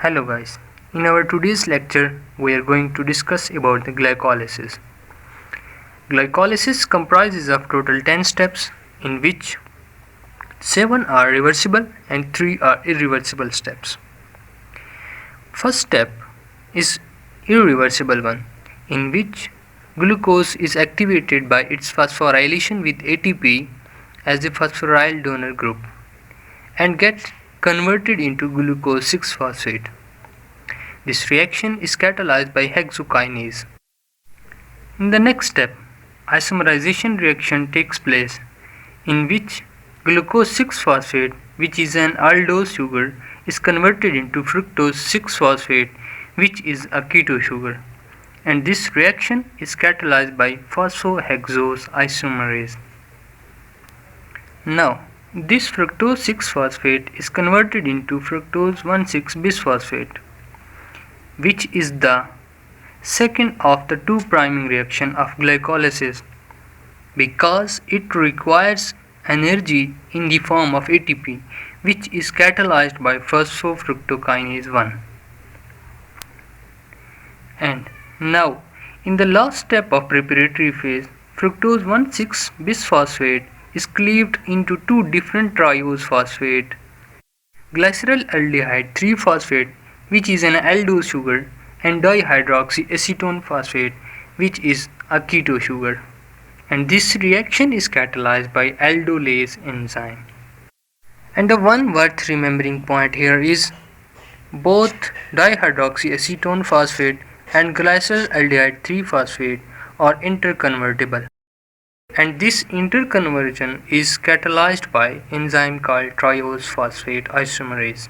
Hello guys, in our today's lecture we are going to discuss about the glycolysis. Glycolysis comprises of total 10 steps in which 7 are reversible and 3 are irreversible steps. First step is irreversible one, in which glucose is activated by its phosphorylation with ATP as the phosphoryl donor group and gets converted into glucose 6-phosphate. This reaction is catalyzed by hexokinase. In the next step, isomerization reaction takes place in which glucose 6-phosphate, which is an aldose sugar, is converted into fructose 6-phosphate, which is a keto sugar, and this reaction is catalyzed by phosphohexose isomerase. Now, this fructose 6-phosphate is converted into fructose 1,6-bisphosphate, which is the second of the two priming reactions of glycolysis because it requires energy in the form of ATP, which is catalyzed by phosphofructokinase 1. And now, in the last step of preparatory phase, fructose 1,6-bisphosphate is cleaved into two different triose phosphate, glyceraldehyde 3-phosphate, which is an aldose sugar, and dihydroxyacetone phosphate, which is a keto sugar, and this reaction is catalyzed by aldolase enzyme. And the one worth remembering point here is both dihydroxyacetone phosphate and glyceraldehyde 3-phosphate are interconvertible, and this interconversion is catalyzed by enzyme called triose phosphate isomerase.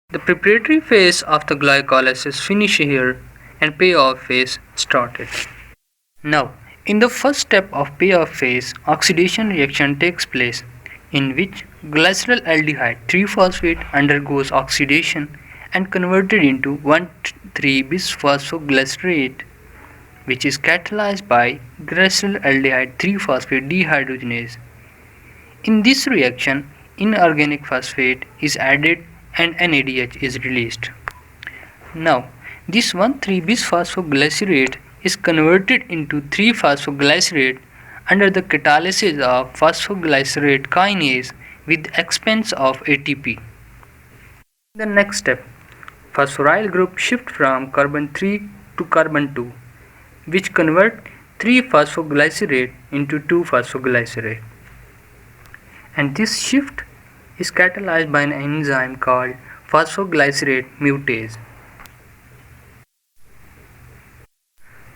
The preparatory phase of the glycolysis finished here and payoff phase started. Now, in the first step of payoff phase, oxidation reaction takes place in which glyceraldehyde 3-phosphate undergoes oxidation and converted into 1,3-bisphosphoglycerate, which is catalyzed by glyceraldehyde 3-phosphate dehydrogenase. In this reaction, inorganic phosphate is added and NADH is released. Now, this 1,3-bisphosphoglycerate is converted into 3-phosphoglycerate under the catalysis of phosphoglycerate kinase with expense of ATP. The next step, phosphoryl group shift from carbon 3 to carbon 2, which convert 3-phosphoglycerate into 2-phosphoglycerate, and this shift is catalyzed by an enzyme called phosphoglycerate mutase.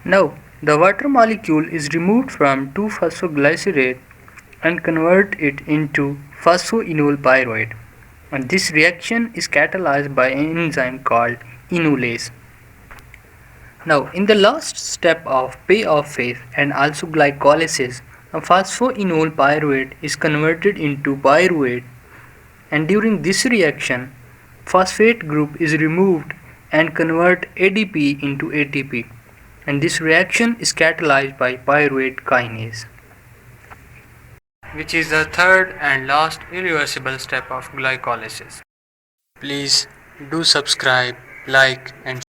Now, the water molecule is removed from 2-phosphoglycerate and convert it into phosphoenol pyruvate, and this reaction is catalyzed by an enzyme called enolase. Now, in the last step of payoff phase and also glycolysis, a phosphoenol pyruvate is converted into pyruvate, and during this reaction, phosphate group is removed and convert ADP into ATP, and this reaction is catalyzed by pyruvate kinase, which is the third and last irreversible step of glycolysis. Please do subscribe, like and